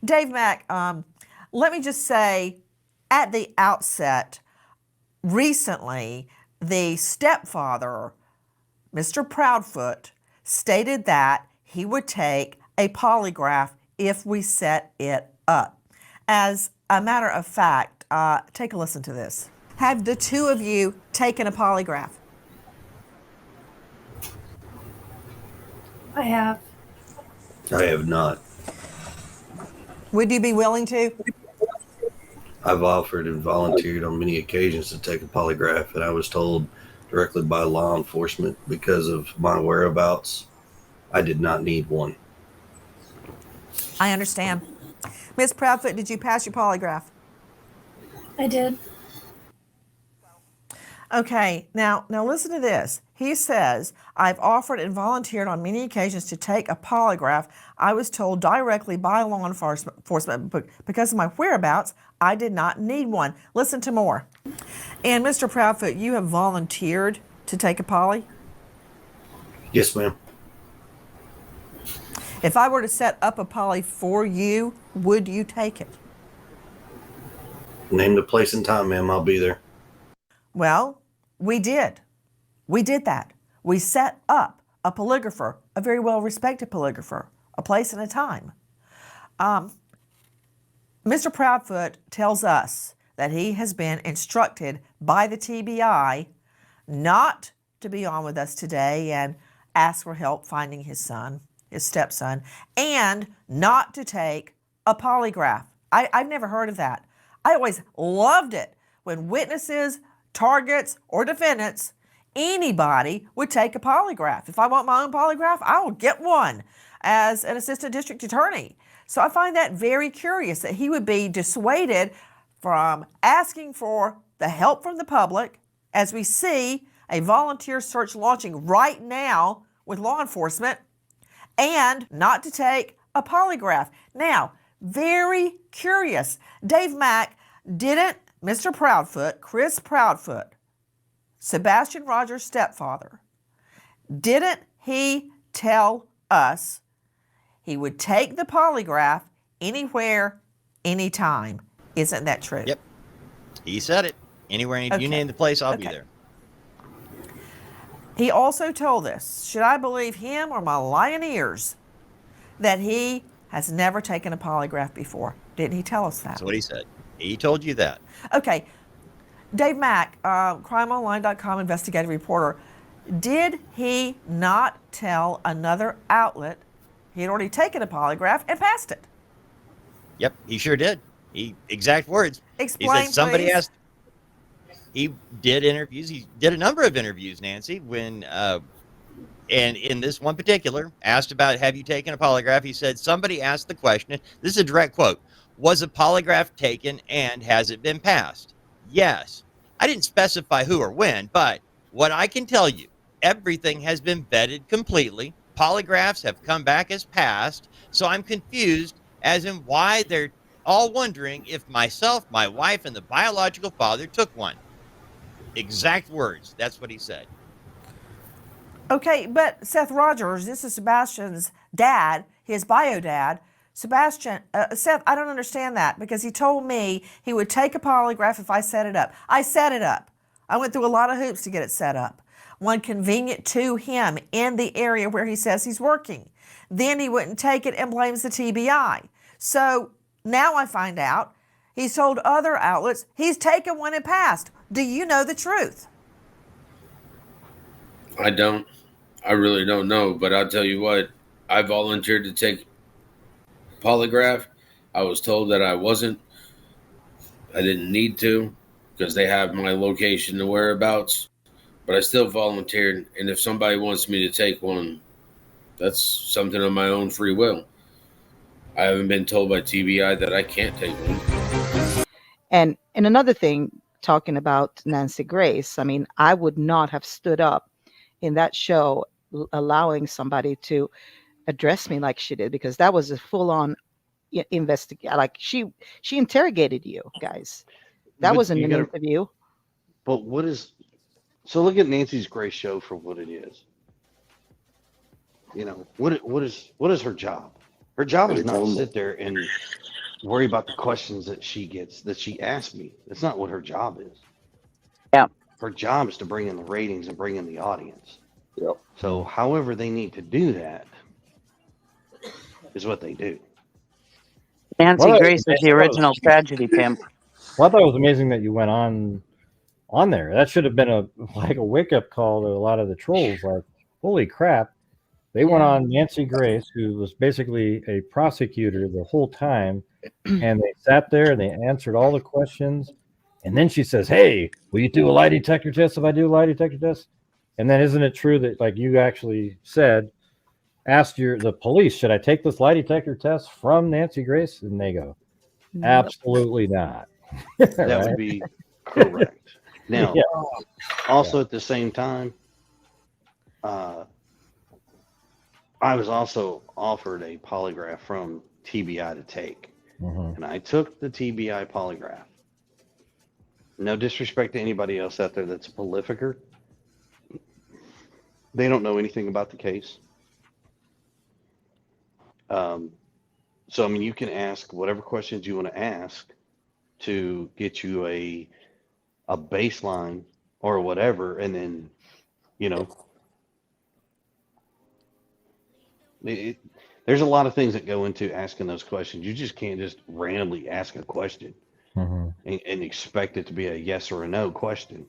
Dave Mack, let me just say at the outset, recently, the stepfather, Mr. Proudfoot, stated that he would take a polygraph if we set it up. As a matter of fact, take a listen to this. Have the two of you taken a polygraph? I have. I have not. Would you be willing to? I've offered and volunteered on many occasions to take a polygraph, and I was told directly by law enforcement because of my whereabouts, I did not need one. I understand. Ms. Proudfoot, did you pass your polygraph? I did. Okay, now listen to this. He says, I've offered and volunteered on many occasions to take a polygraph. I was told directly by law enforcement because of my whereabouts, I did not need one. Listen to more. And Mr. Proudfoot, you have volunteered to take a poly? Yes, ma'am. If I were to set up a poly for you, would you take it? Name the place and time, ma'am. I'll be there. Well, we did. We did that. We set up a polygrapher, a very well-respected polygrapher, a place and a time. Mr. Proudfoot tells us that he has been instructed by the TBI not to be on with us today and ask for help finding his son, his stepson, and not to take a polygraph. I've never heard of that. I always loved it when witnesses, targets, or defendants, anybody would take a polygraph. If I want my own polygraph, I will get one as an assistant district attorney. So I find that very curious that he would be dissuaded from asking for the help from the public as we see a volunteer search launching right now with law enforcement, and not to take a polygraph. Now, very curious. Dave Mack, didn't Mr. Proudfoot, Chris Proudfoot, Sebastian Rogers' stepfather, didn't he tell us he would take the polygraph anywhere, anytime? Isn't that true? Yep. He said it. Anywhere, Okay. you name the place, I'll be Okay. there. He also told us, should I believe him or my lying ears, that he has never taken a polygraph before. Didn't he tell us that? That's what he said. He told you that. Okay. Dave Mack, crimeonline.com investigative reporter, did he not tell another outlet he had already taken a polygraph and passed it? Yep, he sure did. He exact words. Explain, he said somebody please. asked. He did interviews. He did a number of interviews, Nancy. When and in this one particular, asked about, have you taken a polygraph? He said somebody asked the question. This is a direct quote. Was a polygraph taken and has it been passed? Yes. I didn't specify who or when, but what I can tell you, everything has been vetted completely. Polygraphs have come back as passed. So I'm confused as in why they're all wondering if myself, my wife, and the biological father took one. Exact words. That's what he said. Okay, but Seth Rogers, this is Sebastian's dad, his bio dad. Sebastian, Seth, I don't understand that because he told me he would take a polygraph if I set it up. I set it up. I went through a lot of hoops to get it set up. One convenient to him in the area where he says he's working. Then he wouldn't take it and blames the TBI. So now I find out he's told other outlets he's taken one and passed. Do you know the truth? I don't. I really don't know, but I'll tell you what. I volunteered to take polygraph. I was told that I wasn't. I didn't need to because they have my location and whereabouts, but I still volunteered. And if somebody wants me to take one, that's something on my own free will. I haven't been told by TBI that I can't take one. And another thing, talking about Nancy Grace, I mean, I would not have stood up in that show allowing somebody to address me like she did, because that was a full-on investigation. Like she interrogated you guys. That But wasn't you an gotta- interview. But what is? So look at Nancy's Grace show for what it is. You know what is her job? Her job is not to sit there and worry about the questions that she asks me. That's not what her job is. Yeah. Her job is to bring in the ratings and bring in the audience. Yep. So however they need to do that is what they do. Nancy Well, Grace is the original tragedy pimp. Well, I thought it was amazing that you went on there. That should have been a wake up call to a lot of the trolls. Like, holy crap! They went on Nancy Grace, who was basically a prosecutor the whole time, and they sat there and they answered all the questions. And then she says, "Hey, will you do a lie detector test if I do a lie detector test?" And then isn't it true that, like you actually said, asked the police, "Should I take this lie detector test from Nancy Grace?" And they go, "Absolutely not." That Right? would be correct. Now, Yeah. also at the same time, I was also offered a polygraph from TBI to take, and I took the TBI polygraph. No disrespect to anybody else out there that's a prolificer. They don't know anything about the case. So, I mean, you can ask whatever questions you want to ask to get you a baseline or whatever, and then, you know, there's a lot of things that go into asking those questions. You just can't just randomly ask a question and expect it to be a yes or a no question.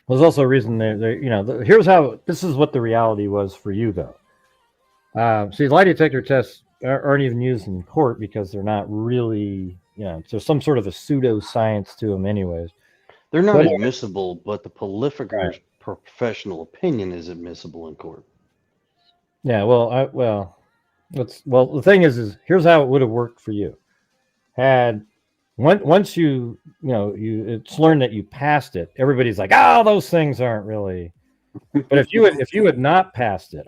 There's also a reason here's how, this is what the reality was for you, though. See, lie detector tests aren't even used in court because they're not really, there's some sort of a pseudoscience to them anyways. They're not admissible, but the prolificer's professional opinion is admissible in court. Yeah, well, the thing is here's how it would have worked for you. Once it's learned that you passed it, everybody's like, "Oh, those things aren't really." But if you had not passed it,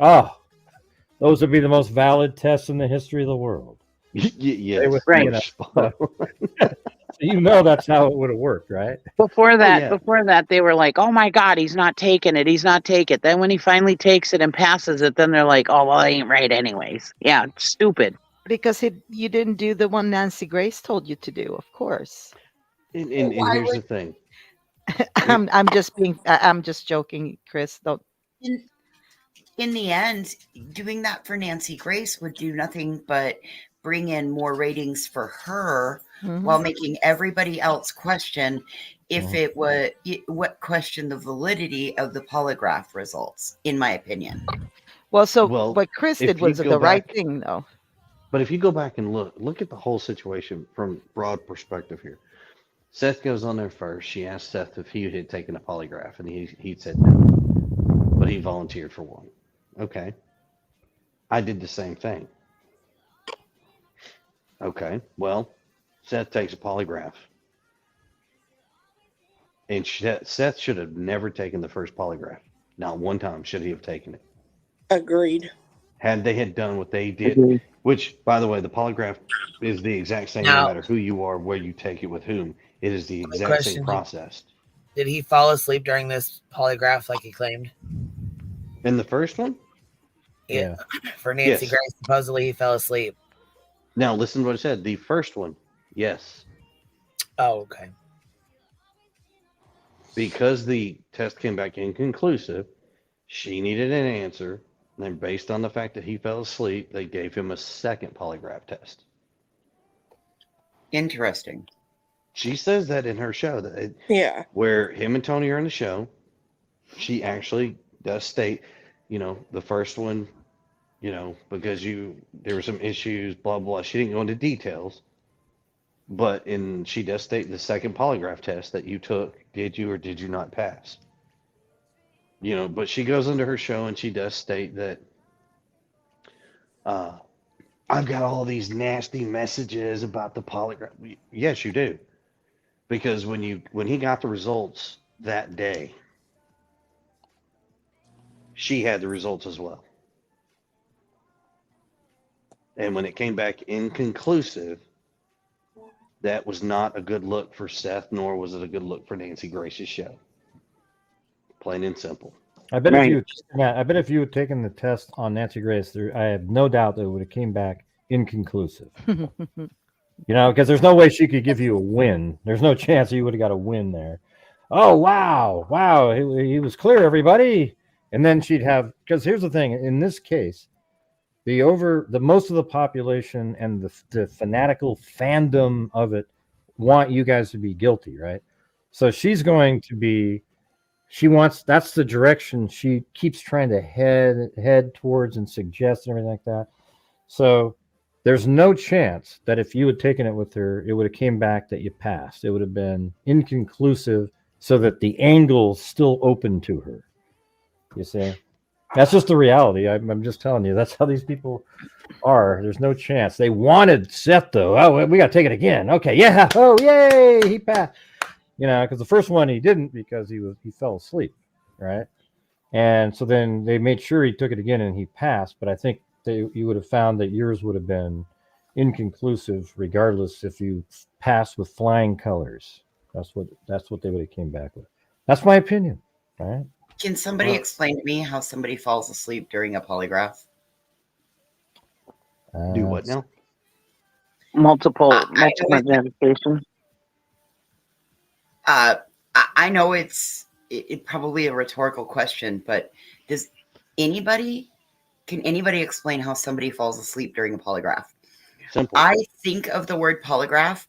those would be the most valid tests in the history of the world. Yes, right. That's how it would have worked, right? Before that, they were like, "Oh my God, he's not taking it. He's not taking it." Then when he finally takes it and passes it, then they're like, "Oh, well, I ain't right anyways." Yeah, stupid. Because you didn't do the one Nancy Grace told you to do, of course. And here's the thing. I'm just joking, Chris. Don't. In the end, doing that for Nancy Grace would do nothing but bring in more ratings for her while making everybody else question question the validity of the polygraph results, in my opinion. Well, what Chris did was the right thing, though. But if you go back and look at the whole situation from broad perspective here. Seth goes on there first. She asked Seth if he had taken a polygraph, and he said no, but he volunteered for one. Okay. I did the same thing. Okay. Well, Seth takes a polygraph. And Seth should have never taken the first polygraph. Not one time should he have taken it. Agreed. Had they had done what they did, which, by the way, the polygraph is the exact same no matter who you are, where you take it, with whom. It is the exact same process. Did he fall asleep during this polygraph like he claimed? In the first one? Yeah. For Nancy Grace, supposedly he fell asleep. Now, listen to what I said. The first one, yes. Oh, okay. Because the test came back inconclusive, she needed an answer. And then based on the fact that he fell asleep, they gave him a second polygraph test. Interesting. She says that in her show. Where him and Tony are in the show, she actually does state, the first one, because there were some issues, blah, blah. She didn't go into details. But she does state the second polygraph test that you took, did you or did you not pass? But she goes into her show and she does state that I've got all these nasty messages about the polygraph. Yes, you do. Because when he got the results that day, she had the results as well. And when it came back inconclusive, that was not a good look for Seth, nor was it a good look for Nancy Grace's show. Plain and simple. I bet Right. if you had taken the test on Nancy Grace, I have no doubt that it would have came back inconclusive. Because there's no way she could give you a win. There's no chance you would have got a win there. Oh wow, he was clear, everybody. And then she'd have, because here's the thing: in this case, the most of the population and the fanatical fandom of it want you guys to be guilty, right? So she's going to be. That's the direction she keeps trying to head towards and suggest and everything like that. So there's no chance that if you had taken it with her, it would have came back that you passed. It would have been inconclusive, so that the angle's still open to her. You see? That's just the reality. I'm just telling you. That's how these people are. There's no chance. They wanted Seth, though. Oh, we got to take it again. Okay, yeah. Oh, yay, he passed. Because the first one he didn't, because he fell asleep, right? And so then they made sure he took it again and he passed. But I think you would have found that yours would have been inconclusive, regardless if you passed with flying colors. That's what they would have came back with. That's my opinion. All right. Can somebody explain to me how somebody falls asleep during a polygraph? Do what now? Multiple identification. I know it probably a rhetorical question, but can anybody explain how somebody falls asleep during a polygraph? Simple. I think of the word polygraph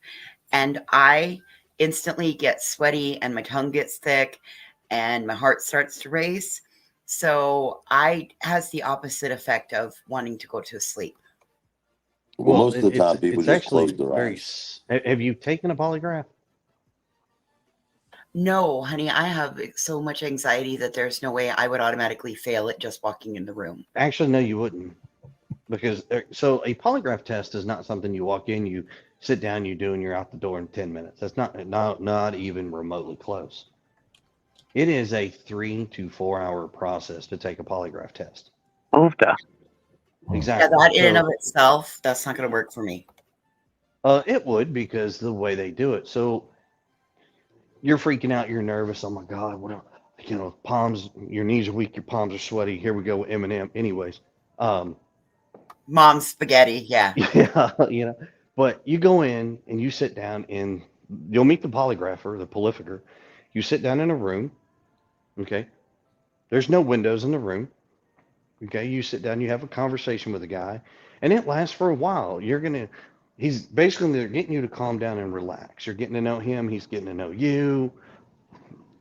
and I instantly get sweaty and my tongue gets thick and my heart starts to race. So has the opposite effect of wanting to go to sleep. Well, most of the time people just close their eyes. Have you taken a polygraph? No, honey, I have so much anxiety that there's no way I would automatically fail it just walking in the room. Actually, no, you wouldn't. Because so a polygraph test is not something you walk in, you sit down, you do, and you're out the door in 10 minutes. That's not even remotely close. It is a 3 to 4 hour process to take a polygraph test. Okay. Exactly. Yeah, that in and of itself, that's not going to work for me. It would, because the way they do it. So you're freaking out, you're nervous. Oh my God, palms, your knees are weak, your palms are sweaty. Here we go with Eminem. Anyways, mom's spaghetti, yeah. Yeah, but you go in and you sit down and you'll meet the polygrapher, the prolificer. You sit down in a room, okay? There's no windows in the room, okay? You sit down, you have a conversation with the guy, and it lasts for a while. They're getting you to calm down and relax. You're getting to know him, he's getting to know you,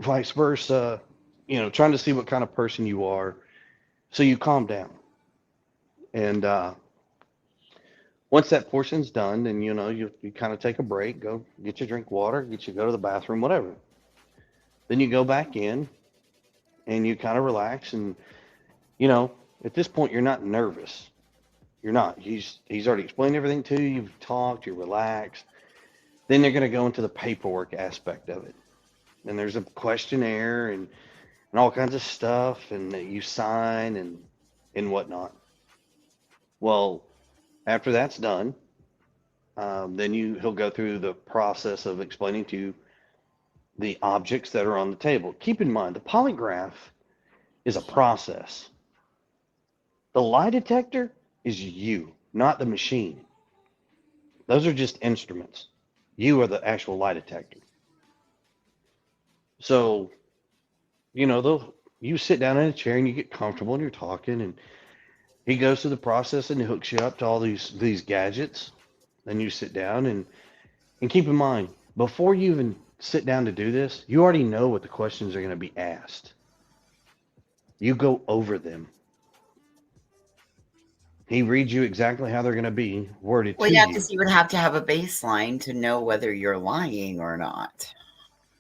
vice versa, trying to see what kind of person you are. So you calm down. And once that portion's done, then you kind of take a break, go get your drink water, go to the bathroom, whatever. Then you go back in and you kind of relax, and at this point you're not nervous. You're not. He's already explained everything to you. You've talked. You're relaxed. Then they're going to go into the paperwork aspect of it. And there's a questionnaire and all kinds of stuff, and that you sign and whatnot. Well, after that's done, then he'll go through the process of explaining to you the objects that are on the table. Keep in mind, the polygraph is a process. The lie detector is you, not the machine. Those are just instruments. You are the actual lie detector. So, you sit down in a chair and you get comfortable and you're talking, and he goes through the process and he hooks you up to all these gadgets. Then you sit down and keep in mind, before you even sit down to do this, you already know what the questions are going to be asked. You go over them. He reads you exactly how they're going to be worded to you. Well, yeah, because you would have to have a baseline to know whether you're lying or not.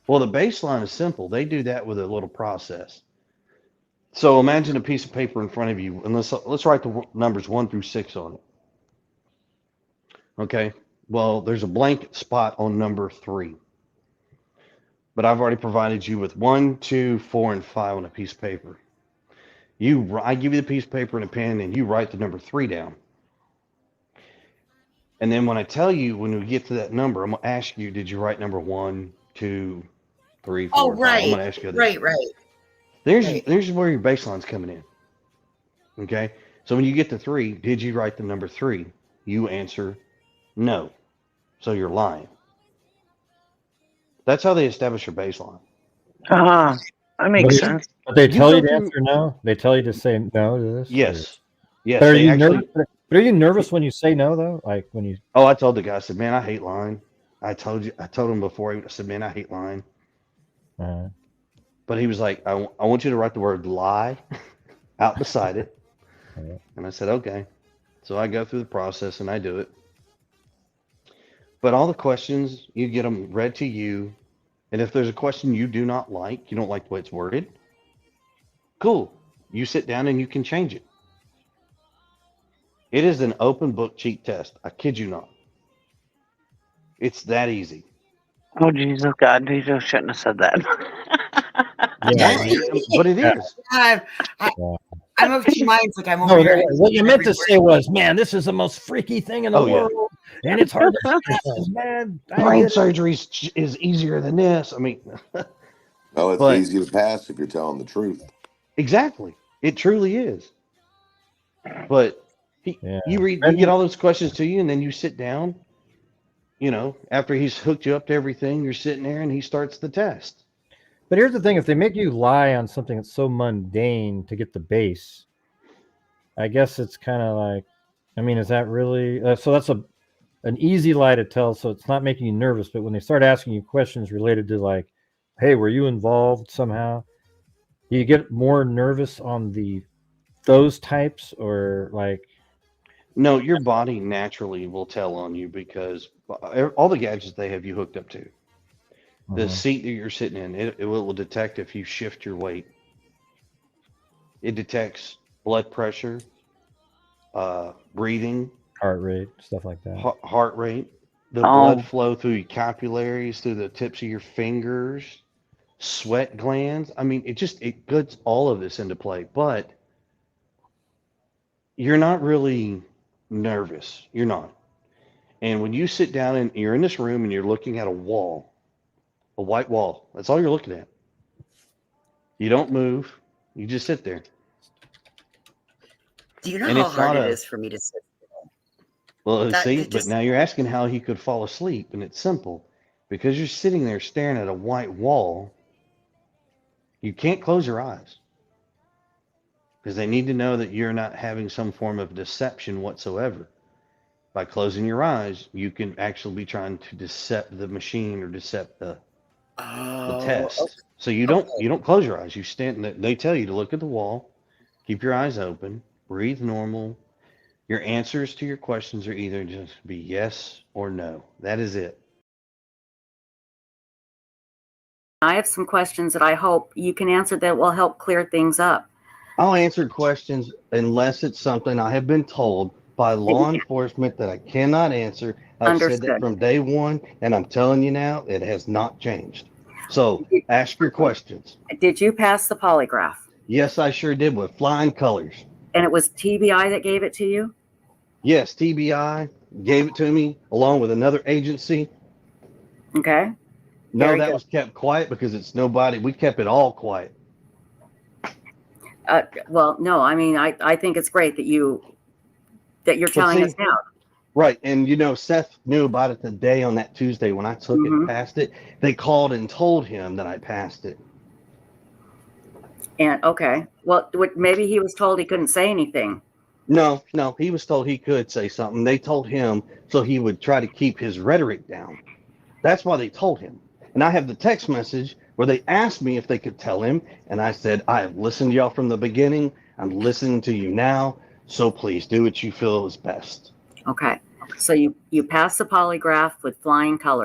Well, the baseline is simple. They do that with a little process. So imagine a piece of paper in front of you, and let's write the numbers 1 through 6 on it. Okay. Well, there's a blank spot on number 3. But I've already provided you with 1, 2, 4, and 5 on a piece of paper. I give you the piece of paper and a pen, and you write the number 3 down. And then when I tell you, when we get to that number, I'm going to ask you, did you write number 1, 2, 3, 4, 5? I'm going to ask you that. Right. There's where your baseline's coming in. Okay, so when you get to 3, did you write the number 3? You answer no, so you're lying. That's how they establish your baseline. That makes sense. But they tell you to through- answer no. They tell you to say no to this. Yes, yes. But are they you actually. nervous? But are you nervous when you say no though? Like when you? Oh, I told the guy. I said, "Man, I hate lying." I told him before. I said, "Man, I hate lying." But he was like, I want you to write the word lie out beside it." And I said, "Okay." So I go through the process and I do it. But all the questions, you get them read to you. And if there's a question you do not like, you don't like the way it's worded, cool. You sit down and you can change it. It is an open book cheat test. I kid you not. It's that easy. Oh, Jesus, God, Jesus shouldn't have said that. But it is. I'm of two minds. Like I'm over here. What you meant to say was, man, this is the most freaky thing in the world, and it's hard to man. Brain surgery is easier than this. I mean, well, it's easy to pass if you're telling the truth. Exactly, it truly is. But you get all those questions to you, and then you sit down. You know, after he's hooked you up to everything, you're sitting there, and he starts the test. But here's the thing: if they make you lie on something that's so mundane to get the base, I guess it's kind of like, I mean, is that really? So that's an easy lie to tell. So it's not making you nervous. But when they start asking you questions related to like, hey, were you involved somehow? Do you get more nervous on those types or like? No, your body naturally will tell on you because all the gadgets they have you hooked up to. The seat that you're sitting in, it will detect if you shift your weight. It detects blood pressure, breathing, heart rate, stuff like that. Heart rate, the blood flow through your capillaries, through the tips of your fingers, sweat glands. I mean, it puts all of this into play, but you're not really nervous. You're not. And when you sit down and you're in this room and you're looking at a wall, a white wall, that's all you're looking at. You don't move. You just sit there. Do you know how hard it is for me to sit still? Well, but now you're asking how he could fall asleep, and it's simple. Because you're sitting there staring at a white wall, you can't close your eyes. Because they need to know that you're not having some form of deception whatsoever. By closing your eyes, you can actually be trying to decept the machine or decept the test. Okay. So you don't close your eyes. You stand. They tell you to look at the wall, keep your eyes open, breathe normal. Your answers to your questions are either just be yes or no. That is it. I have some questions that I hope you can answer that will help clear things up. I'll answer questions unless it's something I have been told by law enforcement that I cannot answer. I've said that from day one, and I'm telling you now, it has not changed. So ask your questions. Did you pass the polygraph? Yes, I sure did, with flying colors. And it was TBI that gave it to you? Yes, TBI gave it to me along with another agency. Okay. No, that was kept quiet because it's nobody. We kept it all quiet. Well, no, I mean, I think it's great that you're telling us now. Right. And, you know, Seth knew about it the day on that Tuesday when I took it, passed it. They called and told him that I passed it. And, okay. Well, maybe he was told he couldn't say anything. No, he was told he could say something. They told him so he would try to keep his rhetoric down. That's why they told him. And I have the text message where they asked me if they could tell him. And I said, I have listened to y'all from the beginning. I'm listening to you now. So please do what you feel is best. Okay. So you passed the polygraph with flying colors.